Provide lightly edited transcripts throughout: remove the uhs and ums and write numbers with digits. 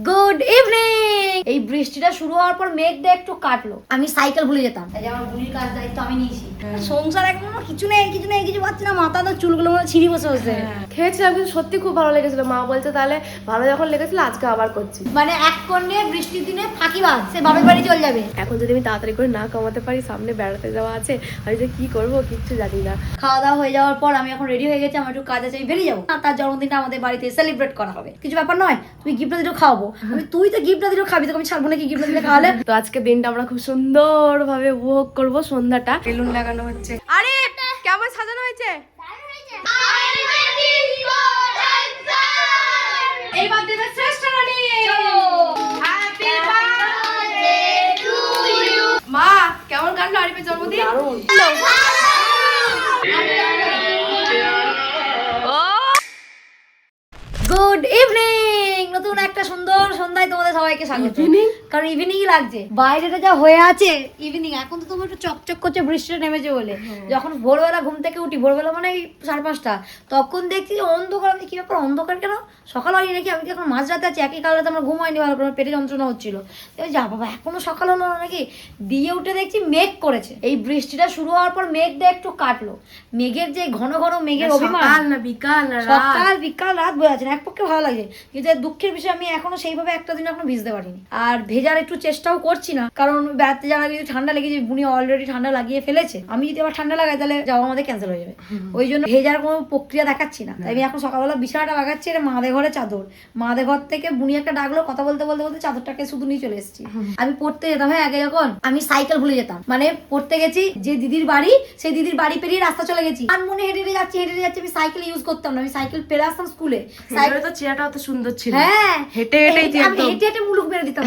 Good evening. এই বৃষ্টিটা শুরু হওয়ার পর মেঘটা একটু কাটলো, আমি সাইকেল ভুলে যেতাম, তাই আমার বুড়ির কাজ দায়িত্ব আমি নিয়েছি। সংসার এখন কিছু নেই কিছু পাচ্ছি না, মাথা তো চুলগুলো মনে ছিঁড়ি বসে বসে। খেয়েছিলাম কিন্তু সত্যি খুব ভালো লেগেছিল। মা বলছে তাহলে ভালো যখন লেগেছিল আজকে আবার করছি। মানে এক কন্যে বৃষ্টির দিনে ফাঁকিবাজ, সে বাপের বাড়ি চলে যাবে। এখন যদি আমি তাড়াতাড়ি করে না কামাতে পারি, সামনে বেড়াতে যাওয়া আছে, আমি যে কি করবো কিচ্ছু জানি না। খাওয়া দাওয়া হয়ে যাওয়ার পর আমি এখন রেডি হয়ে গেছি, আমার একটু কাজ আছে, আমি বেরিয়ে যাবো। তার জন্মদিনটা আমাদের বাড়িতে সেলিব্রেট করা হবে, কিছু ব্যাপার নয়। তুমি গিফট দিলেও খাওয়াবো, তুই তো গিফট দিলেও খাবি, তোকে আমি ছাড়বো নাকি গিফট দিলে খাওয়ালে। তো আজকে দিনটা আমরা খুব সুন্দর ভাবে উপভোগ করবো। সন্ধ্যাটা বেলুন লাগানো হচ্ছে। আরে কেমন সাজানো হয়েছে! এইবার দেবে শ্রেষ্ঠ রানী। Happy birthday to you. মা কেমন কাটলো আরিফের জন্মদিন? Good evening. নতুন একটা সুন্দর সন্ধ্যায় তোমাদের সবাইকে স্বাগত। কারণ ইভিনিংই লাগছে, বাইরেটা যা হয়ে আছে ইভিনিং। এখন তো তোমার একটু চকচক করছে, বৃষ্টিটা নেমেছে বলে। যখন ভোরবেলা ঘুম থেকে উঠি, ভোরবেলা মানে 5:30, তখন দেখছি অন্ধকার। আমি কি ব্যাপার, অন্ধকার কেন? সকাল হয়নি নাকি? আমি কি এখন মাঝরাতে আছি? একই কারণে আমার ঘুম হয়নি ভালো করে, পেটে যন্ত্রণা হচ্ছিল। যা বাবা, এখনো সকাল হলো না নাকি? দিয়ে উঠে দেখছি মেঘ করেছে। এই বৃষ্টিটা শুরু হওয়ার পর মেঘটা একটু কাটলো। মেঘের যে ঘন ঘন মেঘের অভিমান, সকাল না বিকাল না রাত? সকাল বিকাল রাত বোঝা যাচ্ছে না। এক পক্ষে ভালো লাগছে, কিন্তু দুঃখের বিষয় আমি এখনো সেইভাবে একটা দিন এখনো ভিজতে পারিনি। আর ভেজার একটু চেষ্টাও করছি না, কারণ বেড়াতে যাওয়ার আগে যদি ঠান্ডা লেগেছে, বুনি অলরেডি ঠান্ডা লাগিয়ে ফেলেছে, আমি যদি আবার ঠান্ডা লাগাই তাহলে যাওয়া আমাদের ক্যান্সেল হয়ে যাবে। ওই জন্য ভেজার কোনো প্রক্রিয়া দেখাচ্ছি না। তাই আমি এখন সকালবেলা বিছানাটা লাগাচ্ছি, এটা মাদের ঘরে চাদর। মাদের ঘর থেকে বুনি একটা ডাকলো, কথা বলতে বলতে বলতে চাদরটাকে শুধু নিয়ে চলে এসেছি। আমি পড়তে যেতাম, হ্যাঁ আগে যখন আমি সাইকেল ভুলে যেতাম, মানে পড়তে গেছি যে দিদির বাড়ি, সেই দিদির বাড়ি পেরিয়ে রাস্তা চলে গেছি, আর মনে হেঁটে হেঁটে যাচ্ছি। আমি সাইকেল ইউজ করতাম না, আমি সাইকেল পেরে আসতাম স্কুলে। সাইকেলে তো চেয়ারটা অত সুন্দর ছিল। হ্যাঁ, হেঁটে হেঁটে মুলুক মেরে দিতাম।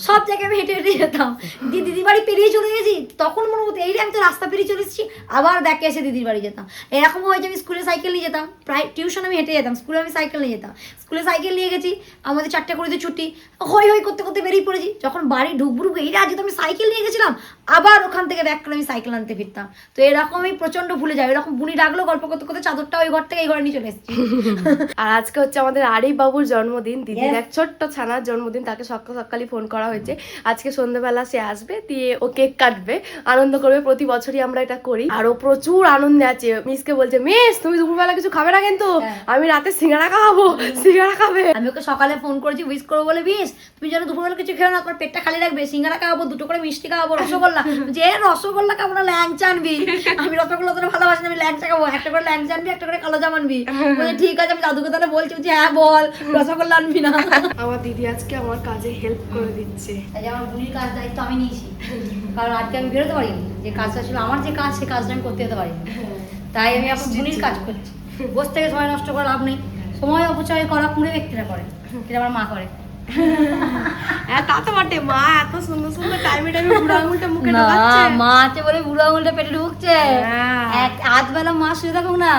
সব জায়গায় আমি হেঁটে হেঁটে যেতাম। দিদির বাড়ি পেরিয়ে চলে গেছি, তখন মনে হতো এই আমি তো রাস্তা পেরিয়ে চলে এসেছি, আবার ব্যাকে এসে দিদির বাড়ি যেতাম। এরকম হয়েছে, আমি স্কুলে সাইকেল নিয়ে যেতাম, প্রায় টিউশন আমি হেঁটে যেতাম, স্কুলে আমি সাইকেল নিয়ে যেতাম। স্কুলে সাইকেল নিয়ে গেছি, আমাদের 4টা করে ছুটি, হই হই করতে করতে বেরিয়ে পড়েছি। যখন বাড়ি ঢুকবো এই আজ তো আমি সাইকেল নিয়ে গেছিলাম, আবার ওখান থেকে ব্যাক করে আমি সাইকেল আনতে ফিরতাম। তো এরকম আমি প্রচন্ড ভুলে যাই। এরকম বুনি ডাকলো, গল্প করতে করতে চাদরটা ওই ঘর থেকে এই ঘরে নিয়ে চলে এসেছি। আর আজকে হচ্ছে আমাদের আরিফ বাবুর জন্মদিন, দিদির এক ছোট্ট ছানার জন্মদিন। তাকে সকালই ফোন করা হয়েছে, আজকে সন্ধ্যাবেলা সে আসবে, দিয়ে ও কেক কাটবে, আনন্দ করবে। প্রতি বছরই আমরা এটা করি, আর ও প্রচুর আনন্দে আছে। মিসকে বলছে, মিস তুমি দুপুরবেলা কিছু খাবে না কিন্তু, আমি রাতে সিঙ্গাড়া খাবো, সিঙ্গাড়া খাবে। আমি ওকে সকালে ফোন করেছি উইশ করবো বলে, মিস তুমি যেন দুপুরবেলা কিছু খেও না, তোমার পেটটা খালি রাখবে, সিঙ্গাড়া খাওয়াবো, 2টো করে মিষ্টি খাওয়াবো, রসগোল্লা। যে রসগোল্লা খাবো না, ল্যাংচা আনবি। আমি রসগোল্লা তোর ভালোবাসি না, আমি ল্যাংচা খাবো, একটা করে ল্যাংচা আনবি, একটা করে কালো জাম আনবি। বলছে ঠিক আছে। আমি দাদুকে তাহলে বলছি, হ্যাঁ বল, রসগোল্লা আনবি না? আমার দিদি আজকে আমার কাজে হেল্প করে দিচ্ছে। আমার বুড়ির কাজ দায়িত্ব আমি নিয়েছি, কারণ আজকে আমি বেরোতে পারিনি। যে কাজটা ছিল আমার, যে কাজ, সে কাজটা আমি করতে যেতে পারিনি। তাই আমি এখন বুড়ির কাজ করছি। বসে থেকে সময় নষ্ট করে লাভ নেই, সময় অপচয় করা কুড়ে ব্যক্তিরা করে, এটা আমার মা করে। তা তো বটে, মা এত সুন্দর সুন্দর টাইমে বুড়ো আঙুলটা মুখে ঢোকাচ্ছে। মা আছে বলে বুড়ো আঙুলটা পেটে ঢুকছে। আধ বেলা মা শুয়ে থাকুক না,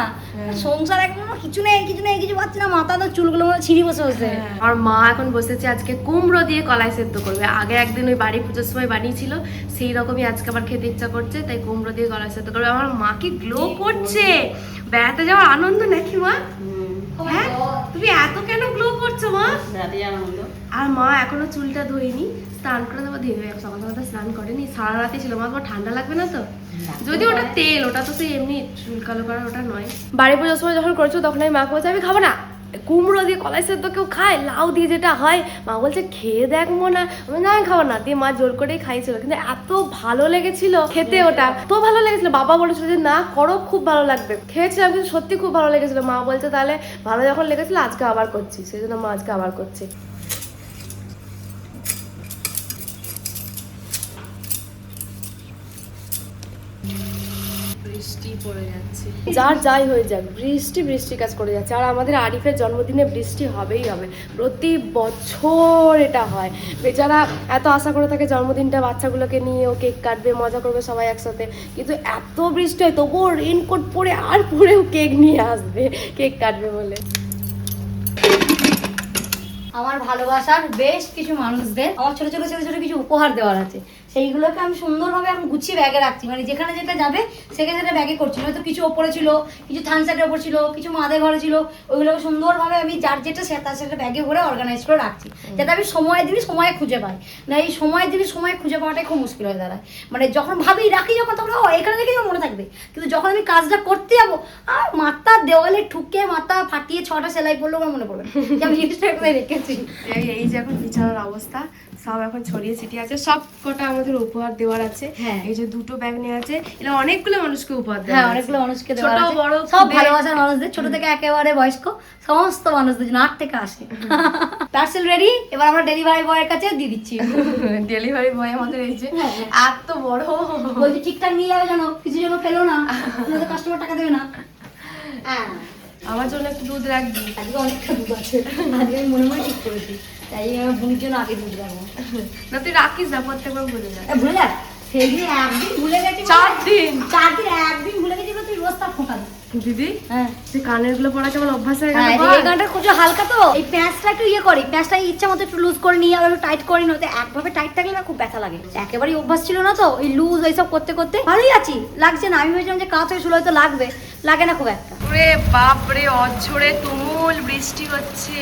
সংসার এখন কিছু নেই কিছু পাচ্ছি না, মাথা তো চুলগুলো ছিঁড়ি বসে বসে। আর মা এখন বসেছে আজকে কুমড়ো দিয়ে কলাই সেদ্ধ করবে। আগে একদিন ওই বাড়ি পুজোর সময় বানিয়েছিল, সেই রকমই আজকে আবার খেতে ইচ্ছা করছে, তাই কুমড়ো দিয়ে কলাই সেদ্ধ করবে। আমার মা কি গ্লো করছে, বেড়াতে যাওয়ার আনন্দ নাকি মা? হ্যাঁ, তুমি এত কেন গ্লো করছো মা? আর মা এখনো চুলটা ধুইনি, স্নান করে দেবো, ধুয়ে দেবে। সকাল সকাল স্নান করেনি, সারা রাতে ছিল। মা তোমার ঠান্ডা লাগবে না তো? যদি ওটা তেল, ওটা তো সেই এমনি চুল কালো করার, ওটা নয়। বাড়ি পুজোর সময় যখন করছো তখন আমি মাকে বলছি আমি খাবো না, কুমড়ো দিয়ে কলাই সেদ্ধ কেউ খায়, লাউ দিয়ে যেটা হয়। মা বলছে খেয়ে দেখবো না, আমি না খাবো না, দিয়ে মা জোর করেই খাইছিল। কিন্তু এত ভালো লেগেছিল খেতে, ওটা তো ভালো লেগেছিল। বাবা বলেছিল যে না করো, খুব ভালো লাগবে। খেয়েছিলাম কিন্তু সত্যি খুব ভালো লেগেছিল। মা বলছে তাহলে ভালো যখন লেগেছিল আজকে আবার করছি, সেই জন্য মা আজকে আবার করছি। বৃষ্টি পড়ে যাচ্ছে, যার যাই হয়ে যাক, বৃষ্টি কাজ করে যাচ্ছে। আর আমাদের আরিফের জন্মদিনে বৃষ্টি হবেই হবে, প্রতি বছর এটা হয়। বেচারা এত আশা করে থাকে জন্মদিনটা, বাচ্চাগুলোকে নিয়ে ও কেক কাটবে, মজা করবে সবাই একসাথে, কিন্তু এত বৃষ্টি হয় তবুও রেনকোট পরে আর পরেও কেক নিয়ে আসবে, কেক কাটবে বলে। আমার ভালোবাসার বেশ কিছু মানুষদের আমার ছোট ছোট কিছু উপহার দেওয়ার আছে। সেইগুলোকে আমি সুন্দরভাবে এখন গুছিয়ে ব্যাগে রাখছি, মানে যেখানে যেটা যাবে সেখানে সেটা ব্যাগে করছি। হয়তো কিছু ওপরে ছিল, কিছু থানসাটের ওপর ছিল, কিছু মাদের ঘরে ছিল, ওইগুলোকে সুন্দরভাবে আমি যার যেটা তার সেটা ব্যাগে ভরে অর্গানাইজ করে রাখছি, যাতে আমি সময় দিনই সময় খুঁজে পাই। না এই সময়ের দিনই সময় খুঁজে পাওয়াটাই খুব মুশকিল হয়ে দাঁড়ায়। মানে যখন ভাবি রাখি যখন, তখন ও এখানে দেখে মনে থাকবে, কিন্তু যখন আমি কাজটা করতে যাবো আর মাথা দেওয়ালে ঠুকে মাথা ফাটিয়ে 6টা সেলাই পড়লো আমার মনে পড়বে যে আমি জিনিসটা কোথায় রেখেছি। এই যে এখন বিছানার অবস্থা সব এখন ছড়িয়ে ছিটিয়ে আছে, সব কটা আমাদের উপহার দেওয়ার আছে। হ্যাঁ। এই যে 2টো ব্যাগ নিয়ে আছে, এটা অনেকগুলো মানুষকে উপহার দেওয়া হ্যাঁ, আছে। অনেকগুলো মানুষকে ছোট দেওয়া আছে, বড় সব ভালোবাসার মানুষদের, ছোট থেকে একেবারে বয়স্ক সমস্ত মানুষদের জন্য, 8 থেকে 80। পার্সেল রেডি, এবার আমরা ডেলিভারি বয়ের কাছে দিয়ে দিচ্ছি। ডেলিভারি বয় আমাদের এই যে এত বড়, বলছি ঠিকঠাক নিয়ে যাবে যেন, কিছু যেন ফেলো না, কাস্টমার টাকা দেবে না। হ্যাঁ, আমার জন্য একটু দুধ রাখবি। আজকে অনেকটা দুধ আছে, আজকে আমি মনে মনে ঠিক করেছি, তাই আমি বুনির জন্য আগে দুধ রাখবো। না তুই রাখিস না, প্রত্যেকবার ভুলে যা। ভুলে যাক, সেদিন একদিন ভুলে গেছি, 4 দিন একদিন ভুলে গেছি, তুই রোজ তা ফোঁকালি। দিদি হ্যাঁ, তুই কানের গুলো পড়া কেমন অভ্যাস হয়ে গেল। এই গানটা খুব হালকা, তো এই প্যাঁচটা একটু ইয়ে করি, প্যাঁচটা ইচ্ছা মতো একটু লুজ করে নিয়ে আবার একটু টাইট করে নিতে, একভাবে টাইট থাকলে না খুব ব্যথা লাগে, একেবারেই অভ্যাস ছিল না তো এই লুজ এইসব করতে করতে। ভালোই আছি, লাগছে না, আমি ভেবেছিলাম যে কাজ হয়ে শুরু হয়তো লাগবে, লাগে না খুব একটা। ওরে বাপ রে, অঝোরে তুমুল বৃষ্টি হচ্ছে,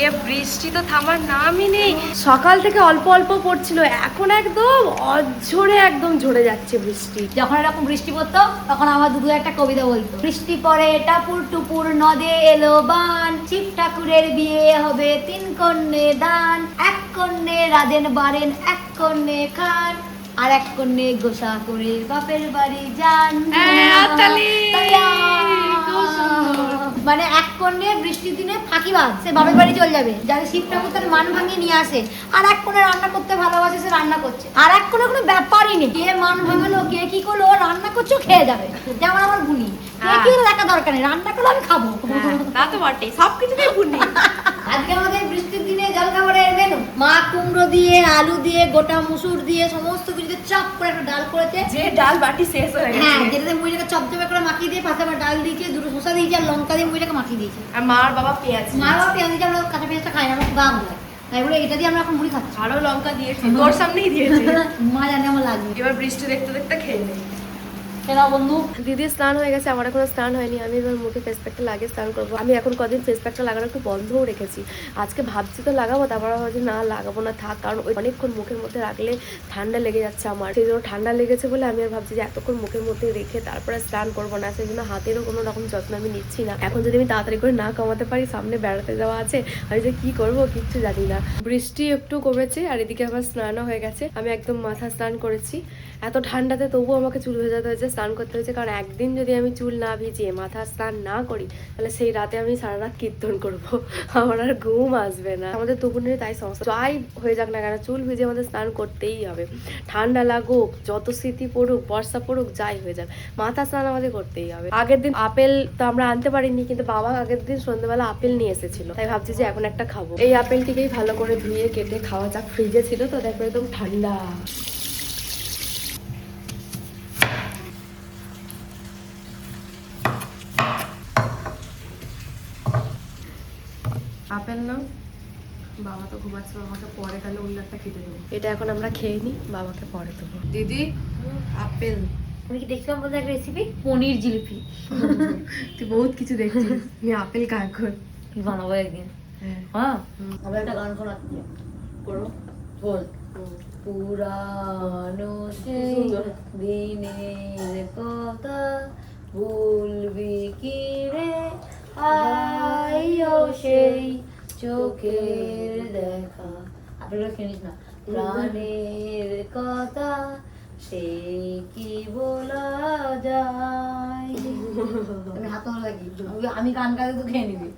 এ বৃষ্টি তো থামার নামই নেই। সকাল থেকে অল্প অল্প পড়ছিল, এখন একদম অঝোরে একদম ঝরে যাচ্ছে বৃষ্টি। যখন এরকম বৃষ্টি পড়তো তখন আমার দুদু একটা কবিতা বলতো, বৃষ্টি পড়ে টাপুর টুপুর নদে এলো বান, শিব ঠাকুরের বিয়ে হবে 3 কন্যে দান, 1 কন্যে রাধেন বাড়েন, 1 কন্যে খান, আর 1 কন্যে গোসা করে বাপের বাড়ি যান। মানে 1 কন্যে বৃষ্টির দিনে ফাঁকিবাজ, সে বাপের বাড়ি চলে যাবে, যাতে শিব ঠাকুর তার মান ভাঙিয়ে নিয়ে আসে। আর 1 কন্যে রান্না করতে ভালোবাসে, সে রান্না করছে। আর 1 কন্যে কোনো ব্যাপারই নেই, কে মান ভাঙালো কে কি করলো, ও রান্না করছে খেয়ে যাবে, যেমন আমার বুনি, কে কি হলো দেখা দরকার নেই, রান্না করলে আমি খাবো। তা তো বটেই, সবকিছুতেই বুনি। আজকে আমাদের বৃষ্টির দিনে জলখাবারের মেনু, মা কুমড়ো দিয়ে, আলু দিয়ে, গোটা মুসুর দিয়ে সমস্ত কিছুতে চাপ করে একটা ডাল করেছে, যে ডাল বাটি শেষ হয়ে গেছে। হ্যাঁ, যেটাতে মুড়িটাকে চপচপে করে মাখিয়ে দিয়ে পাশে আবার ডাল দিয়েছে, 2টো শসা দিয়েছে আর লঙ্কা দিয়ে মুড়িটাকে মাখিয়ে দিয়েছে। আর মার বাবা পেঁয়াজ, মার বাবা পেঁয়াজ দিয়েছে, আমরা কাঁচা পেঁয়াজটা খাই না, আমার গা ভোলায়, তাই বলে এটা দিয়ে আমরা এখন মুড়ি খাচ্ছি। আরো লঙ্কা দিয়েছি, তোর সামনেই দিয়েছি। মা জানে আমার লাগবে। এবার বৃষ্টি দেখতে দেখতে খেয়ে নেই। সেরা বন্ধু, দিদি স্নান হয়ে গেছে, আমার এখনো স্নান হয়নি। আমি এবার মুখে ফেস প্যাকটা লাগিয়ে স্নান করবো। আমি এখন কদিন ফেস প্যাকটা লাগানো একটু বন্ধও রেখেছি, আজকে ভাবছি তো লাগাবো, তারপর ভাবছি না লাগাবো না, থাক, কারণ ওই অনেকক্ষণ মুখের মধ্যে রাখলে ঠান্ডা লেগে যাচ্ছে আমার, সেই জন্য ঠান্ডা লেগেছে বলে আমি আর ভাবছি যে এতক্ষণ মুখের মধ্যে রেখে তারপরে স্নান করবো না, সেই জন্য হাতেরও কোনো রকম যত্ন আমি নিচ্ছি না। এখন যদি আমি তাড়াতাড়ি করে না কমাতে পারি, সামনে বেড়াতে যাওয়া আছে, আমি যে কি করবো কিচ্ছু জানি না। বৃষ্টি একটু কমেছে আর এদিকে আমার স্নানও হয়ে গেছে, আমি একদম মাথা স্নান করেছি। এত ঠান্ডাতে তবুও আমাকে চুল ভেজাতে হয়েছে, স্নান করতে হয়েছে, কারণ একদিন যদি আমি চুল না ভিজিয়ে মাথা স্নান না করি তাহলে সেই রাতে আমি সারা রাত কীর্তন করবো, আমার আর ঘুম আসবে না। আমাদের দুপুরের তাই সমস্যা, যাই হয়ে যাক না কেন চুল ভিজে আমাদের স্নান করতেই হবে, ঠান্ডা লাগুক, যত স্মৃতি পড়ুক, বর্ষা পড়ুক, যাই হয়ে যাক, মাথা স্নান আমাদের করতেই হবে। আগের দিন আপেল তো আমরা আনতে পারিনি, কিন্তু বাবা আগের দিন সন্ধ্যেবেলা আপেল নিয়ে এসেছিল, তাই ভাবছি যে এখন একটা খাবো। এই আপেলটিকেই ভালো করে ধুয়ে কেটে খাওয়া যাক, ফ্রিজে ছিল তো দেখো একদম ঠান্ডা। আপেল না, বাবা তো ঘুমাচ্ছে, বাবাকে পরে তাহলে অন্য একটা খেতে দেবো। এটা এখন আমরা খেয়ে নিই, বাবাকে পরে দেবো। দিদি আপেল, আমি কি দেখছিলাম বলতে একটা রেসিপি, পনির জিলিপি। তুই বহুত কিছু দেখছিস, আমি আপেল খা এখন কি বানাবো একদিন। হ্যাঁ, আবার একটা গান শোনাচ্ছি, করো বল। পুরানো সেই দিনের কথা ভুলবি কি রে, আইও সেই চোখের দেখা, আপনারা শুনিস না, প্রাণের কথা সে কি বলা যায়। আমি হাত লাগি, আমি গান গাইতে তো খেয়ে নিবি।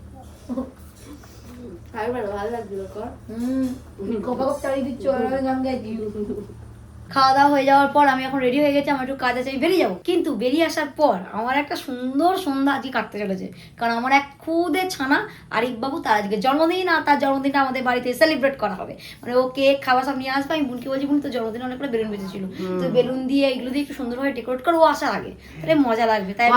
ভালো লাগছিল কর। কপাক চালিয়ে দিচ্ছ, গান গাইছি। খাওয়া দাওয়া হয়ে যাওয়ার পর আমি এখন রেডি হয়ে গেছি, আমার একটু কাজ আছে, আমি বেরিয়ে যাবো। কিন্তু বেরিয়ে আসার পর আমার একটা সুন্দর সন্ধ্যা আজকে কাটতে চলেছে, কারণ আমার এক খুদে ছানা আরিফ বাবু, তার আজকে জন্মদিন, আর তার জন্মদিনটা আমাদের বাড়িতে সেলিব্রেট করা হবে। মানে ও কেক খাবার সব নিয়ে আসবে। আমি বোনকে বলছি, বোন তো জন্মদিনে অনেক করে বেলুন বেঁচেছিল, তো বেলুন দিয়ে এগুলো দিয়ে একটু সুন্দরভাবে ডেকোরেট করে ও আসার আগে, তাহলে মজা লাগবে। তাই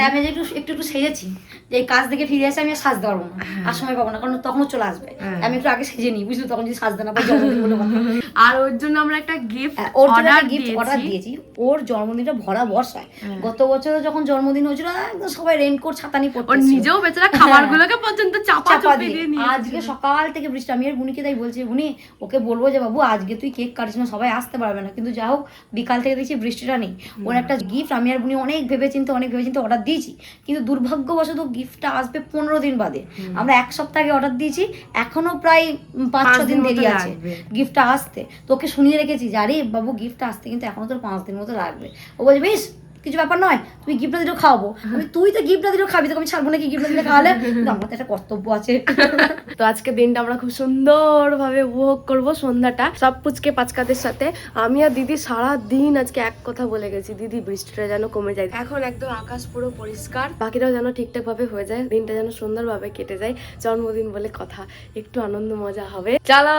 আমি একটু একটু একটু সেজেছি, যে এই কাজ থেকে ফিরে আসে আমি আর সাজতে পারবো না, আর সময় পাবো না, কারণ তখনও চলে আসবে। আমি একটু আগে সেজে নিই, বুঝলি, তখন যদি সাজতে না পারি জন্মদিন বলে কথা। আর ওর জন্য আমরা একটা গিফট অর্ডার দিয়েছি। ওর জন্মদিনটা ভরা বর্ষায়, গত বছর যখন জন্মদিন হয়েছিল একদম সবাই রেইনকোট ছাতানি পড়তে, ওর নিজেও বেচারা খাবারগুলোকে পর্যন্ত চাপা দিয়ে নিয়ে আজকে সকাল থেকে বৃষ্টি। আমি আর বুনিকে তাই বলছি, বুনি ওকে বলবো যে বাবু আজকে তুই কেক কাটিস না, সবাই আসতে পারবে না, কিন্তু যা হোক বিকাল থেকে দেখছি বৃষ্টিটা নেই। ওর একটা গিফট আমি আর বুনি অনেক ভেবেচিন্তে অর্ডার দিয়েছি, কিন্তু দুর্ভাগ্যবশত গিফটটা আসবে 15 দিন বাদে। আমরা এক সপ্তাহ আগে অর্ডার দিয়েছি, এখনো প্রায় 5-6 দিন দেরি আছে গিফটটা আসতে। তোকে শুনিয়ে রেখেছি যে আরে বাবু গিফটটা আসতে কিন্তু এখনো তোর 5 দিন মতো লাগবে। ও বলছে বেশ কিছু ব্যাপার নয়, তুমি গিফটটা দিলেও খাওয়াবো। তুই তো গিফটটা দিলেও খাবি, তোকে আমি ছাড়বো নাকি গিফটটা দিলে খাওয়ালে? আমার তো একটা কর্তব্য আছে। তো আজকে দিনটা আমরা খুব সুন্দরভাবে উপভোগ করব, সন্ধ্যাটা সব পুচকে পাচকাদের সাথে। আমি আর দিদি সারা দিন আজকে এক কথা বলে গেছি, দিদি বৃষ্টিটা যেন কমে যায়। এখন একদম আকাশ পুরো পরিষ্কার, বাকিটাও যেন ঠিকঠাক ভাবে হয়ে যায়, দিনটা যেন সুন্দরভাবে কেটে যায়। জন্মদিন বলে কথা, একটু আনন্দ মজা হবে। চলো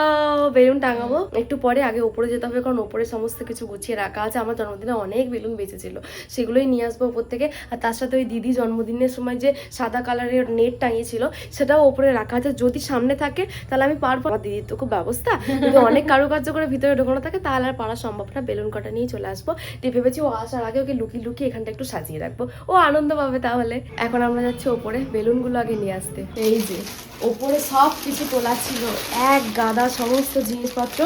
বেলুন টাঙাবো একটু পরে, আগে উপরে যেতে হবে, কারণ উপরে সমস্ত কিছু গুছিয়ে রাখা আছে। আমার জন্মদিনে অনেক বেলুন বেঁচেছিল, সেগুলোই নিয়ে আসবো উপর থেকে। আর তার সাথে ওই দিদি জন্মদিনের সময় যে সাদা কালারের নেট টাঙিয়েছিল সেটাও উপরে রাখা আছে, যদি সামনে থাকে তাহলে আমি পারবো। আমার দিদির তো খুব ব্যবস্থা, যদি অনেক কারুকার্য করে ভিতরে ঢোকানো থাকে তাহলে আর পারা সম্ভব না। বেলুন কটা নিয়ে চলে আসবো, দিয়ে ভেবেছি ও আসার আগে ওকে লুকিয়ে লুকিয়ে এখানটা একটু সাজিয়ে রাখবো, ও আনন্দ পাবে তাহলে। এখন আমরা যাচ্ছি ওপরে বেলুনগুলো আগে নিয়ে আসতে। এই যে ওপরে সব কিছু তোলা ছিল, এক গাদা সমস্ত জিনিসপত্র,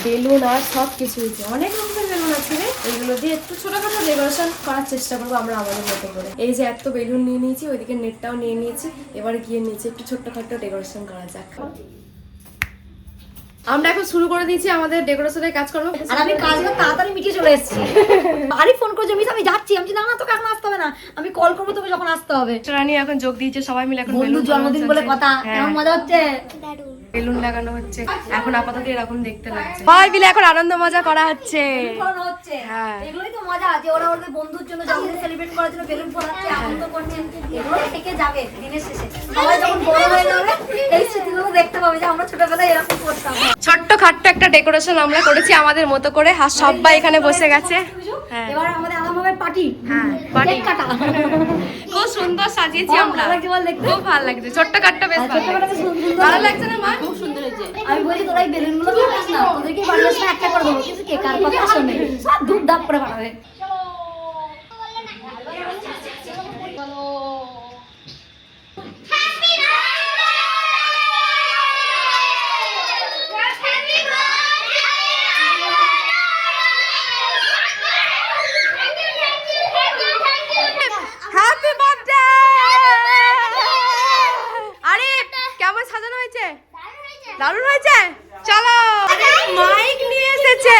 বেলুন আর সব কিছু হয়েছে, অনেক রকমের বেলুন আছে রে। এইগুলো দিয়ে একটু ছোটখাটো ডেকোরেশন করার চেষ্টা করবো আমরা আমাদের মতো করে। এই যে এত বেলুন নিয়ে নিয়েছি, ওইদিকে নেটটাও নিয়ে নিয়েছি, এবার গিয়ে নিয়েছি একটু ছোট্টখাটো ডেকোরেশন করা যাক। আমরা এখন শুরু করে দিয়েছি আমাদের ডেকোরেশনের কাজকর্ম, আর আমি কাজটা তাড়াতাড়ি মিটিয়ে চলে এসেছি। আরে ফোন করে জমি আমি যাচ্ছি, আমি না না তোকে এখন আসতে হবে না, আমি কল করবো তোকে যখন আসতে হবে। রানী এখন যোগ দিয়েছে, সবাই মিলে এখন বন্ধু জন্মদিন বলে কথা, কেমন মজা হচ্ছে? বেলুন লাগানো হচ্ছে, এখন আপাতত এরকম দেখতে লাগছে। সবাই মিলে এখন আনন্দ মজা করা হচ্ছে। হ্যাঁ, এগুলোই তো মজা, যে ওরা ওদের বন্ধুর জন্য জন্মদিন সেলিব্রেট করার জন্য বেলুন ফোলাচ্ছে, আনন্দ করছে। এগুলো থেকে যাবে দিনের শেষে, সবাই যখন বড় হয়ে যাবে এই স্মৃতিগুলো দেখতে পাবে যে আমরা ছোটবেলায় এরকম করতাম। ছোট্ট খাট্ট একটা ডেকোরেশন আমরা করেছি আমাদের মতো করে, আর সবাই এখানে বসে গেছে। এবার আমাদের আলাদাভাবে পার্টি, পার্টি কাটা খুব সুন্দর সাজিয়েছি আমরা, খুব ভালো লাগছে। ছোট্ট খাট্ট বেশ ভালো লাগছে না মা? খুব সুন্দর হয়েছে। আমি বলছি তোরা এই বেলুনগুলো কাটিস না, তোদেরকে বাড়ি আসলে একটা করে দেবো, কিন্তু কে কার কথা শোনে, সব ধূপ ধাপ করে বানাবে। Happy birthday! আরে কেমন সাজানো হয়েছে? দারুণ হয়েছে। চলো, মাইক নিয়ে এসেছে।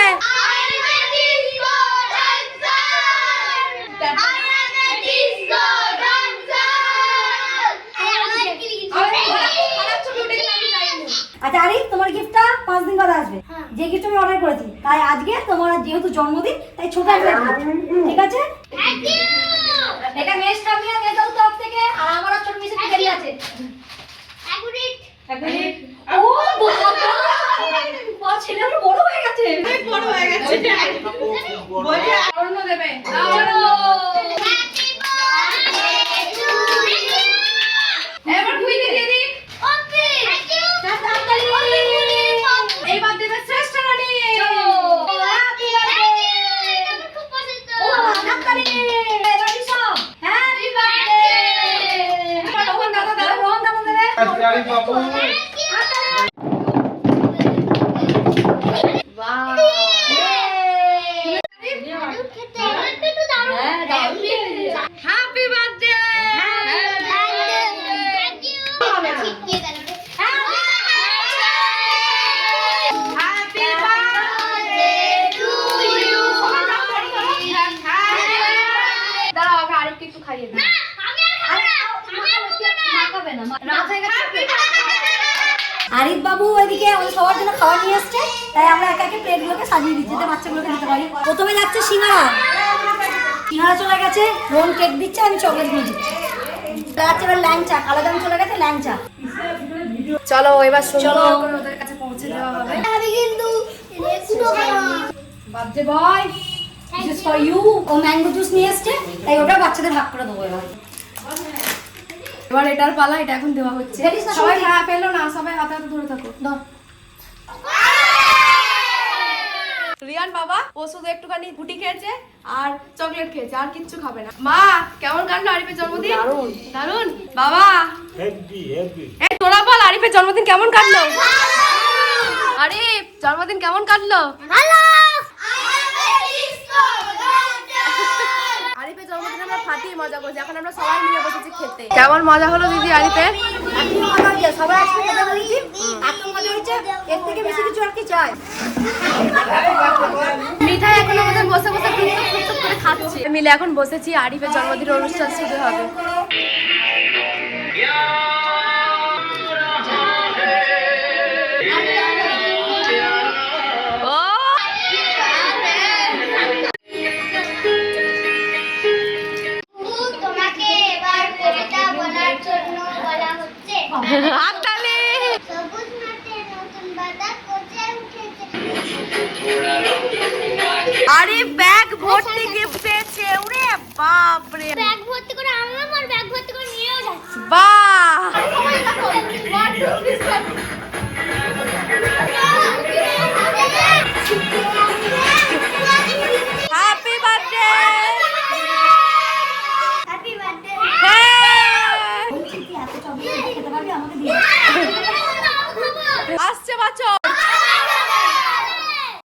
আচ্ছা আরে তোমার গিফটটা 5 দিন বাদে আসবে, যে গিফট আমি অর্ডার করেছি, তাই আজকে তোমার যেহেতু জন্মদিন তাই ছোট একটা gift, ঠিক আছে? এটা মেশ কামিয়া মেজাল তরফ থেকে, আর আমার ছোট মিশে দেরি আছে। ও বাবা, ছেলেটা বড় হয়ে গেছে, বড় হয়ে গেছে। বলে অন্য দেবে। এবার তুই দিয়ে দি। ওকে, এইবার দেবে শ্রেষ্ঠ রানী। হ্যাপি বার্থডে, আমার খুব পছন্দ। ও নাকালি রানী সব হ্যাপি বার্থডে। রোহন দাদা দেবে। আরে বাবু, বাহ, আরিফ বাবু ওইদিকে আমাদের সবার জন্য খাবার নিয়ে এসছে, তাই আমরা একা একে প্লেটগুলোকে সাজিয়ে দিচ্ছি যাতে বাচ্চাগুলোকে দিতে পারি। প্রথমে যাচ্ছে সিঙ্গারা, সিঙ্গারা চলে গেছে, রোল কেক দিচ্ছে, আমি চকলেট গুলো দিচ্ছি। যাচ্ছে এবার ল্যাংচা, কালো দাম চলে গেছে ল্যাংচা। চলো এবার চলো। ওদের কাছে পৌঁছে দেওয়া হবে। আমি কিন্তু birthday boy, this is for you. ও ম্যাঙ্গো জুস নিয়ে এসছে, তাই ওটা বাচ্চাদের ভাগ করে দেবো এবার। এবার এটার পালা, এটা এখন দেওয়া হচ্ছে। ফেলিস না, সবাই সবাই। হ্যাঁ পেলো না, সবাই হাতে হাতে ধরে থাকো। ধর। রিয়ান বাবা ও শুধু একটুখানি গুটি খেয়েছে আর চকলেট খেয়েছে, আর কিচ্ছু খাবে না। মা কেমন কাটলো আরিফের জন্মদিন? দারুণ দারুণ। বাবা হ্যাপি হ্যাপি এই তোরা বল আরিফের জন্মদিন কেমন কাটলো? আরিফ জন্মদিন কেমন কাটলো? হ্যালো আরিফের জন্মদিন আমরা ফাটিয়ে মজা করছি, এখন আমরা সবাই মিলে বসেছি খেতে। কেমন মজা হলো দিদি আরিফের? সবাই একসাথে খেতে বলেছি, এত মজা হয়েছে, এর থেকে বেশি কিছু আর কি চাই? মিঠাই এখন আমাদের বসে বসে টুকটুক করে খাচ্ছি। মিলে এখন বসেছি, আরিফের জন্মদিনের অনুষ্ঠান শুরু হবে। ও তোমাকে এবার কবিতা বলার জন্য বলা হচ্ছে। হাততালি। সবুজ মাঠে নতুন বাতাস গজে উঠেছে। আরিফ ব্যাগ ভর্তি গিফট পেয়েছে। ওরে বাপ রে, ব্যাগ ভর্তি করে আমি আমার ব্যাগ ভর্তি করে নিয়েও যাচ্ছি। বাহ। সবাই দেখো, 1 2 3